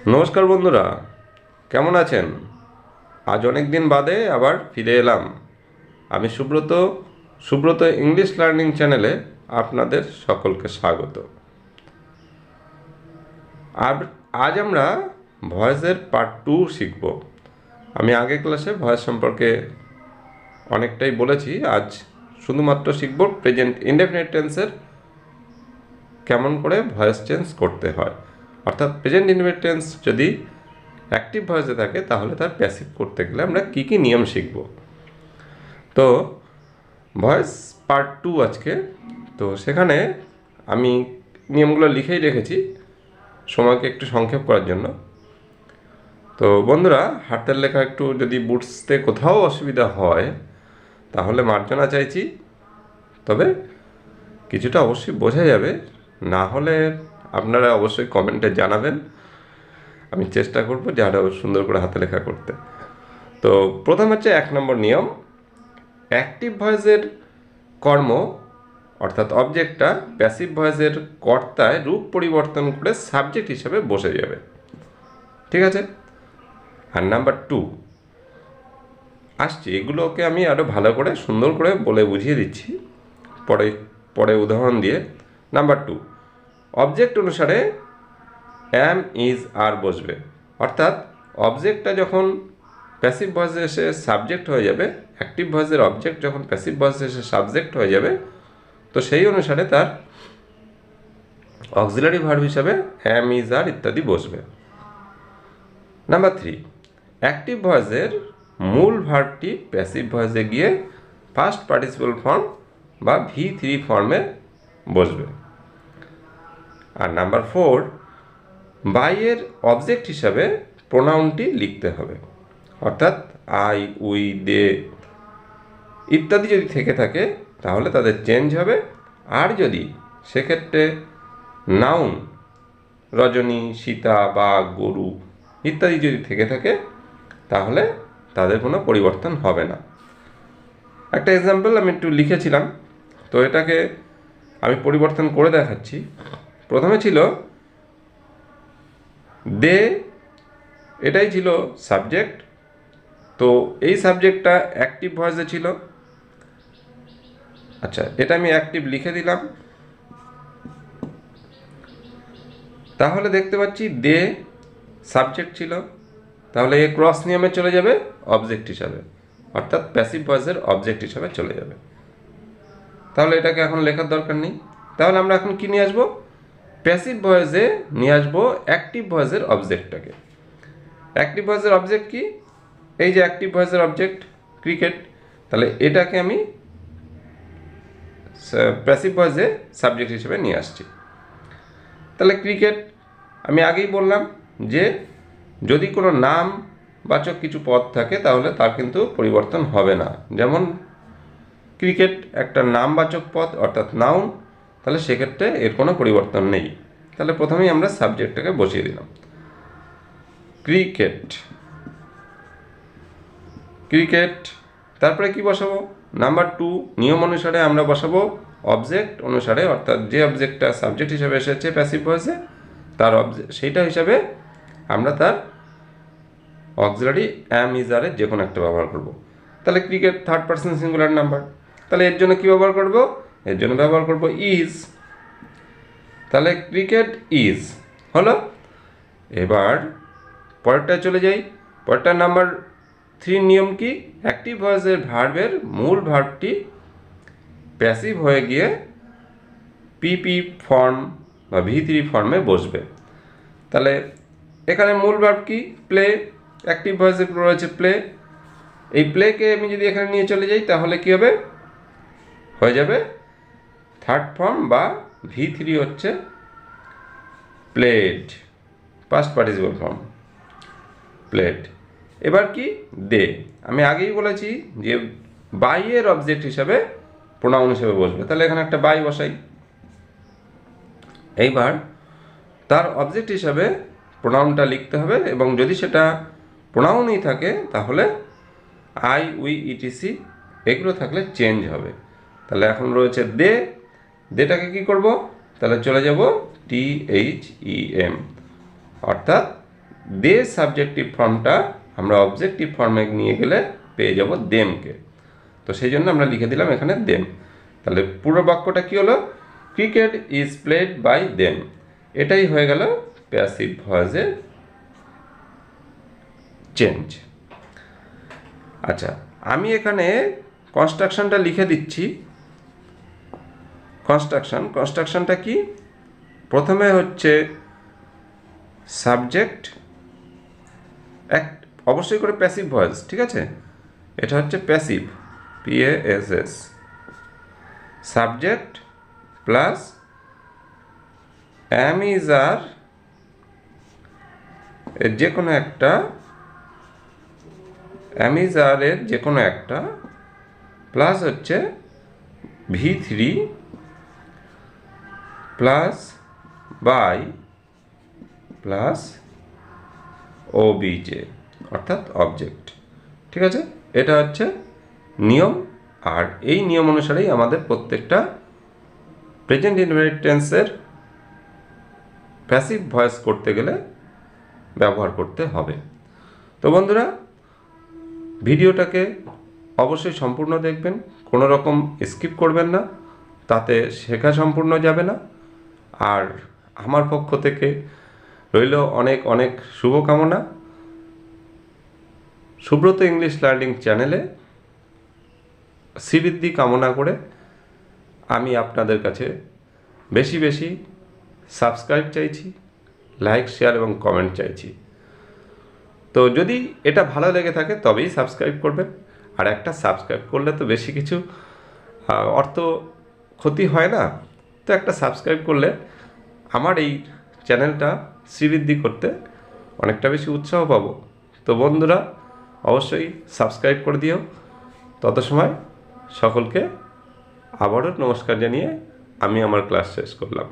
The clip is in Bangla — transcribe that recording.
নমস্কার বন্ধুরা, কেমন আছেন? আজ অনেক দিন বাদে আবার ফিরে এলাম। আমি সুব্রত ইংলিশ লার্নিং চ্যানেলে আপনাদের সকলকে স্বাগত। আর আজ আমরা ভয়েসের পার্ট 2 শিখব। আমি আগের ক্লাসে ভয়েস সম্পর্কে অনেকটাই বলেছি। আজ শুধুমাত্র শিখব প্রেজেন্ট ইনডেফিনিট টেন্সের কেমন করে ভয়েস চেঞ্জ করতে হয়। অর্থাৎ প্রেজেন্ট ইনডেফিনিট টেন্স যদি অ্যাক্টিভ ভয়েসে থাকে তাহলে তার প্যাসিভ করতে গেলে আমরা কী কী নিয়ম শিখব। তো ভয়েস পার্ট 2 আজকে। তো সেখানে আমি নিয়মগুলো লিখেই রেখেছি সময়কে একটু সংক্ষেপ করার জন্য। তো বন্ধুরা, হাতের লেখা একটু যদি বুঝতে কোথাও অসুবিধা হয় তাহলে মার্জনা চাইছি, তবে কিছুটা অবশ্যই বোঝা যাবে। না হলে আপনারা অবশ্যই কমেন্টে জানাবেন, আমি চেষ্টা করব যে আরও সুন্দর করে হাতে লেখা করতে। তো প্রথম হচ্ছে 1 নম্বর নিয়ম, অ্যাক্টিভ ভয়েসের কর্ম অর্থাৎ অবজেক্টটা প্যাসিভ ভয়েসের কর্তায় রূপ পরিবর্তন করে সাবজেক্ট হিসেবে বসে যাবে। ঠিক আছে? আর নাম্বার 2 আসছি, এগুলোকে আমি আরও ভালো করে সুন্দর করে বলে বুঝিয়ে দিচ্ছি পরে উদাহরণ দিয়ে। নাম্বার 2, অবজেক্ট অনুসারে অ্যাম, ইজ, আর বসবে। অর্থাৎ অবজেক্টটা যখন প্যাসিভ ভয়েসে এসে সাবজেক্ট হয়ে যাবে, অ্যাক্টিভ ভয়েসের অবজেক্ট যখন প্যাসিভ ভয়েসে এসে সাবজেক্ট হয়ে যাবে, তো সেই অনুসারে তার অক্সিলারি ভার্ব হিসাবে অ্যাম, ইজ, আর ইত্যাদি বসবে। নাম্বার 3, অ্যাক্টিভ ভয়েসের মূল ভার্বটি প্যাসিভ ভয়েসে গিয়ে ফার্স্ট পার্টিসিপল ফর্ম বা V3 ফর্মে বসবে। আর নাম্বার 4, বাইয়ের অবজেক্ট হিসাবে প্রোনাউনটি লিখতে হবে। অর্থাৎ আই, উই, দে ইত্যাদি যদি থেকে থাকে তাহলে তাদের চেঞ্জ হবে। আর যদি সেক্ষেত্রে নাউন রজনী, সীতা, বাঘ, গরু ইত্যাদি যদি থেকে থাকে তাহলে তাদের কোনো পরিবর্তন হবে না। একটা এক্সাম্পল আমি একটু লিখেছিলাম, তো এটাকে আমি পরিবর্তন করে দেখাচ্ছি। প্রথমে ছিল দে, এটাই ছিল সাবজেক্ট। তো এই সাবজেক্টটা অ্যাক্টিভ ভয়েসে ছিল। আচ্ছা, এটা আমি অ্যাক্টিভ লিখে দিলাম। তাহলে দেখতে পাচ্ছি দে সাবজেক্ট ছিল, তাহলে এ ক্রস নিয়মে চলে যাবে অবজেক্ট হিসাবে, অর্থাৎ প্যাসিভ ভয়েসের অবজেক্ট হিসাবে চলে যাবে। তাহলে এটাকে এখন লেখার দরকার নেই। তাহলে আমরা এখন কি নিয়ে আসবো? প্যাসিভ ভয়েসে নিয়ে আসবো অ্যাক্টিভ ভয়েসের অবজেক্টটাকে। অ্যাক্টিভ ভয়েসের অবজেক্ট কি? এই যে অ্যাক্টিভ ভয়েসের অবজেক্ট ক্রিকেট, তাহলে এটাকে আমি প্যাসিভ ভয়েসে সাবজেক্ট হিসেবে নিয়ে আসছি। তাহলে ক্রিকেট, আমি আগেই বললাম যে যদি কোনো নাম বাচক কিছু পদ থাকে তাহলে তার কিন্তু পরিবর্তন হবে না। যেমন ক্রিকেট একটা নামবাচক পদ অর্থাৎ নাউন, তাহলে সেক্ষেত্রে এর কোনো পরিবর্তন নেই। তাহলে প্রথমেই আমরা সাবজেক্টটাকে বসিয়ে দিলাম ক্রিকেট। ক্রিকেট, তারপরে কি বসাবো? নাম্বার 2 নিয়ম অনুসারে আমরা বসাবো অবজেক্ট অনুসারে, অর্থাৎ যে অবজেক্টটা সাবজেক্ট হিসাবে এসেছে প্যাসিভ ভয়েসে তার সেইটা হিসাবে আমরা তার অক্সিলারি অ্যাম, ইজ, আর যে কোনো একটা ব্যবহার করব। তাহলে cricket third person singular number, তাহলে এর জন্য কি ব্যবহার করব? এর জন্য ব্যবহার করব ইজ। তাহলে ক্রিকেট ইজ হলো। এবার পরেরটায় চলে যাই। পরেরটার নাম্বার 3 নিয়ম কি? অ্যাক্টিভ ভয়েসের ভার্বের মূল ভার্বটি প্যাসিভ হয়ে গিয়ে পিপি ফর্ম বা V3 ফর্মে বসবে। তাহলে এখানে মূল ভার্ব কি? প্লে। অ্যাক্টিভ ভয়েসে রয়েছে প্লে। এই প্লেকে আমি যদি এখানে নিয়ে চলে যাই তাহলে কি হবে? হয়ে যাবে থার্ড ফর্ম বা V3 হচ্ছে played, past participle form played. এবার কি? দে। আমি আগেই বলেছি যে বাইয়ের অবজেক্ট হিসাবে প্রোনাউন হিসেবে বসবে, তাহলে এখানে একটা বাই বসাই। এইবার তার অবজেক্ট হিসাবে প্রোনাউনটা লিখতে হবে, এবং যদি সেটা প্রোনাউনই থাকে তাহলে আই, উই, ইটিসি এগুলো থাকলে চেঞ্জ হবে। তাহলে এখন রয়েছে দে। দেটাকে কি করব? তাহলে চলে যাব THEM, অর্থাৎ দে সাবজেক্টিভ ফর্মটা আমরা অবজেক্টিভ ফর্মে নিয়ে গেলে পেয়ে যাব দেমকে। তো সেই জন্য আমরা লিখে দিলাম এখানে দেম। তাহলে পুরো বাক্যটা কি হলো? Cricket is played by them. এটাই হয়ে গেল প্যাসিভ ভয়েসের চেঞ্জ। আচ্ছা, আমি এখানে কনস্ট্রাকশনটা লিখে দিচ্ছি। কনস্ট্রাকশনটা কি? প্রথমে হচ্ছে সাবজেক্ট, অবশ্যই করে প্যাসিভ ভয়েস, ঠিক আছে? এটা হচ্ছে passive, PASS, subject plus am is are এর যে কোনো একটা, অ্যাম ইজ আর এর যে কোনো একটা, প্লাস হচ্ছে V3 plus by plus OBJ অর্থাৎ অবজেক্ট, ঠিক আছে? এটা হচ্ছে নিয়ম। আর এই নিয়ম অনুসারেই আমাদের প্রত্যেকটা প্রেজেন্ট ইনডেফিনিট টেন্সের প্যাসিভ ভয়েস করতে গেলে ব্যবহার করতে হবে। তো বন্ধুরা, ভিডিওটাকে অবশ্যই সম্পূর্ণ দেখবেন, কোনো রকম স্কিপ করবেন না, তাতে শেখা সম্পূর্ণ যাবে না। আর আমার পক্ষ থেকে রইল অনেক অনেক শুভকামনা। সুব্রত ইংলিশ লার্নিং চ্যানেলে শ্রীবৃদ্ধি কামনা করে আমি আপনাদের কাছে বেশি বেশি সাবস্ক্রাইব চাইছি, লাইক, শেয়ার এবং কমেন্ট চাইছি। তো যদি এটা ভালো লেগে থাকে তবেই সাবস্ক্রাইব করবেন। আর একটা সাবস্ক্রাইব করলে তো বেশি কিছু অর্থ ক্ষতি হয় না। তো একটা সাবস্ক্রাইব করলে আমার এই চ্যানেলটা শ্রীবৃদ্ধি করতে অনেকটা বেশি উৎসাহ পাবো। তো বন্ধুরা, অবশ্যই সাবস্ক্রাইব করে দিও। তত সময় সকলকে আবারও নমস্কার জানিয়ে আমি আমার ক্লাস শেষ করলাম।